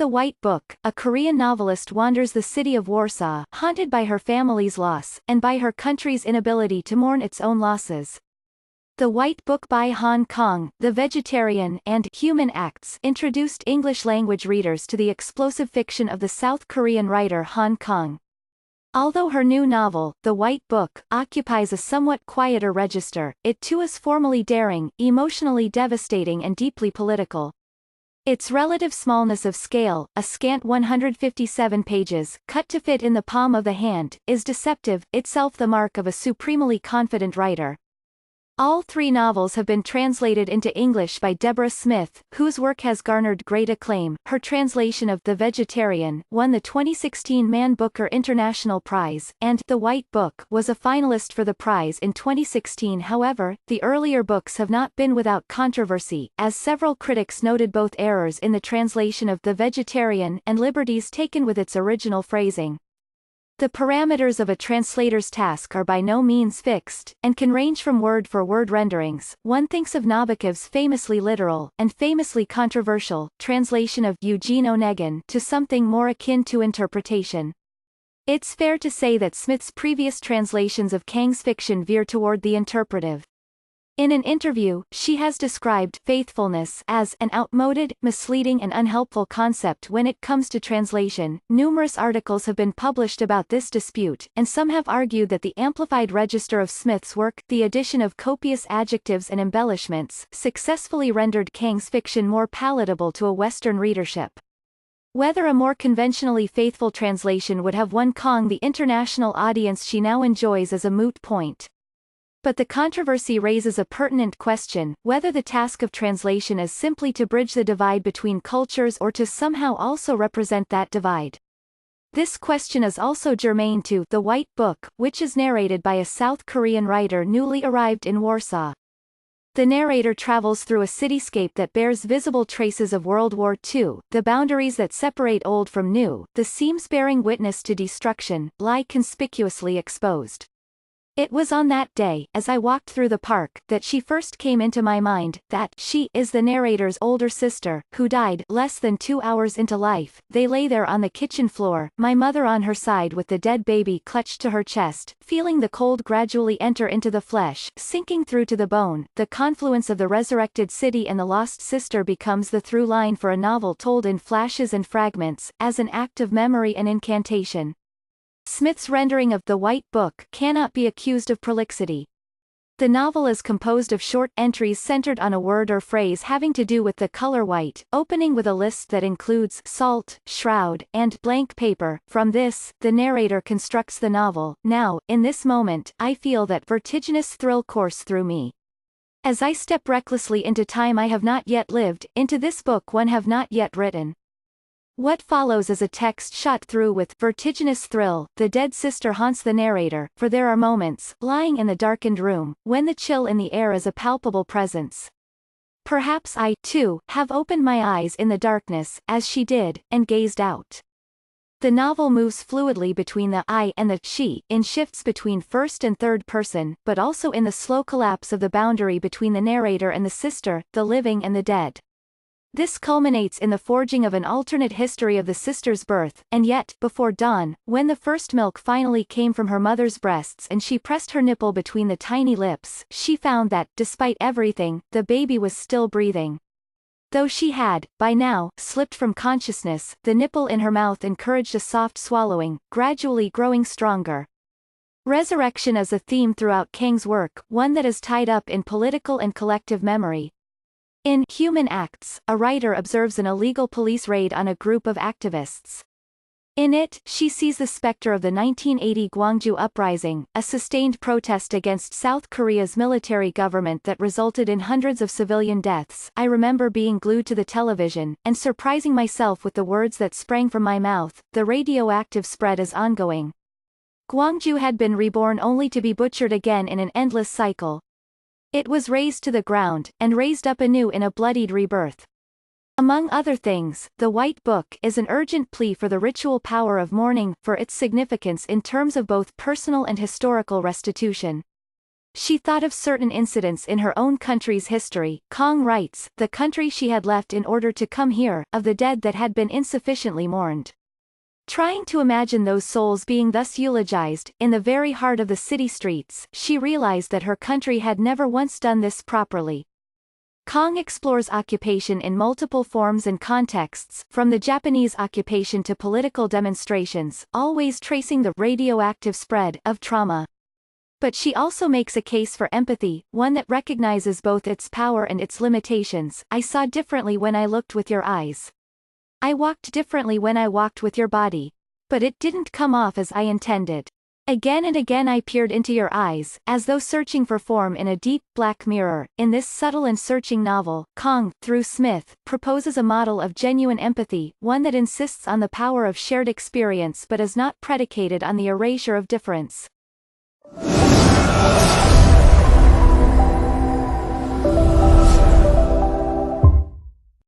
the White Book, a Korean novelist wanders the city of Warsaw, haunted by her family's loss, and by her country's inability to mourn its own losses. The White Book by Kang, The Vegetarian, and Human Acts introduced English-language readers to the explosive fiction of the South Korean writer Kang. Although her new novel, The White Book, occupies a somewhat quieter register, it too is formally daring, emotionally devastating and deeply political. Its relative smallness of scale, a scant 157 pages, cut to fit in the palm of the hand, is deceptive, itself the mark of a supremely confident writer. All three novels have been translated into English by Deborah Smith, whose work has garnered great acclaim. Her translation of The Vegetarian won the 2016 Man Booker International Prize, and The White Book was a finalist for the prize in 2016. However, the earlier books have not been without controversy, as several critics noted both errors in the translation of The Vegetarian and liberties taken with its original phrasing. The parameters of a translator's task are by no means fixed, and can range from word-for-word renderings. One thinks of Nabokov's famously literal, and famously controversial, translation of Eugene Onegin to something more akin to interpretation. It's fair to say that Smith's previous translations of Kang's fiction veer toward the interpretive. In an interview, she has described faithfulness as an outmoded, misleading and unhelpful concept when it comes to translation. Numerous articles have been published about this dispute, and some have argued that the amplified register of Smith's work, the addition of copious adjectives and embellishments, successfully rendered Kang's fiction more palatable to a Western readership. Whether a more conventionally faithful translation would have won Kang the international audience she now enjoys is a moot point. But the controversy raises a pertinent question, whether the task of translation is simply to bridge the divide between cultures or to somehow also represent that divide. This question is also germane to The White Book, which is narrated by a South Korean writer newly arrived in Warsaw. The narrator travels through a cityscape that bears visible traces of World War II, the boundaries that separate old from new, the seams bearing witness to destruction, lie conspicuously exposed. It was on that day, as I walked through the park, that she first came into my mind, that she is the narrator's older sister, who died less than 2 hours into life. They lay there on the kitchen floor, my mother on her side with the dead baby clutched to her chest, feeling the cold gradually enter into the flesh, sinking through to the bone. The confluence of the resurrected city and the lost sister becomes the through line for a novel told in flashes and fragments, as an act of memory and incantation. Smith's rendering of The White Book cannot be accused of prolixity. The novel is composed of short entries centered on a word or phrase having to do with the color white, opening with a list that includes salt, shroud, and blank paper. From this, the narrator constructs the novel. Now, in this moment, I feel that vertiginous thrill course through me. As I step recklessly into time I have not yet lived, into this book one have not yet written. What follows is a text shot through with vertiginous thrill. The dead sister haunts the narrator, for there are moments, lying in the darkened room, when the chill in the air is a palpable presence. Perhaps I, too, have opened my eyes in the darkness, as she did, and gazed out. The novel moves fluidly between the I and the she, in shifts between first and third person, but also in the slow collapse of the boundary between the narrator and the sister, the living and the dead. This culminates in the forging of an alternate history of the sister's birth, and yet, before dawn, when the first milk finally came from her mother's breasts and she pressed her nipple between the tiny lips, she found that, despite everything, the baby was still breathing. Though she had, by now, slipped from consciousness, the nipple in her mouth encouraged a soft swallowing, gradually growing stronger. Resurrection is a theme throughout Kang's work, one that is tied up in political and collective memory. In Human Acts, a writer observes an illegal police raid on a group of activists. In it, she sees the specter of the 1980 Gwangju Uprising, a sustained protest against South Korea's military government that resulted in hundreds of civilian deaths. I remember being glued to the television, and surprising myself with the words that sprang from my mouth: the radioactive spread is ongoing. Gwangju had been reborn only to be butchered again in an endless cycle. It was razed to the ground, and raised up anew in a bloodied rebirth. Among other things, The White Book is an urgent plea for the ritual power of mourning, for its significance in terms of both personal and historical restitution. She thought of certain incidents in her own country's history. Kang writes, the country she had left in order to come here, of the dead that had been insufficiently mourned. Trying to imagine those souls being thus eulogized, in the very heart of the city streets, she realized that her country had never once done this properly. Kang explores occupation in multiple forms and contexts, from the Japanese occupation to political demonstrations, always tracing the radioactive spread of trauma. But she also makes a case for empathy, one that recognizes both its power and its limitations. I saw differently when I looked with your eyes. I walked differently when I walked with your body. But it didn't come off as I intended. Again and again I peered into your eyes, as though searching for form in a deep, black mirror. In this subtle and searching novel, Kang, through Smith, proposes a model of genuine empathy, one that insists on the power of shared experience but is not predicated on the erasure of difference.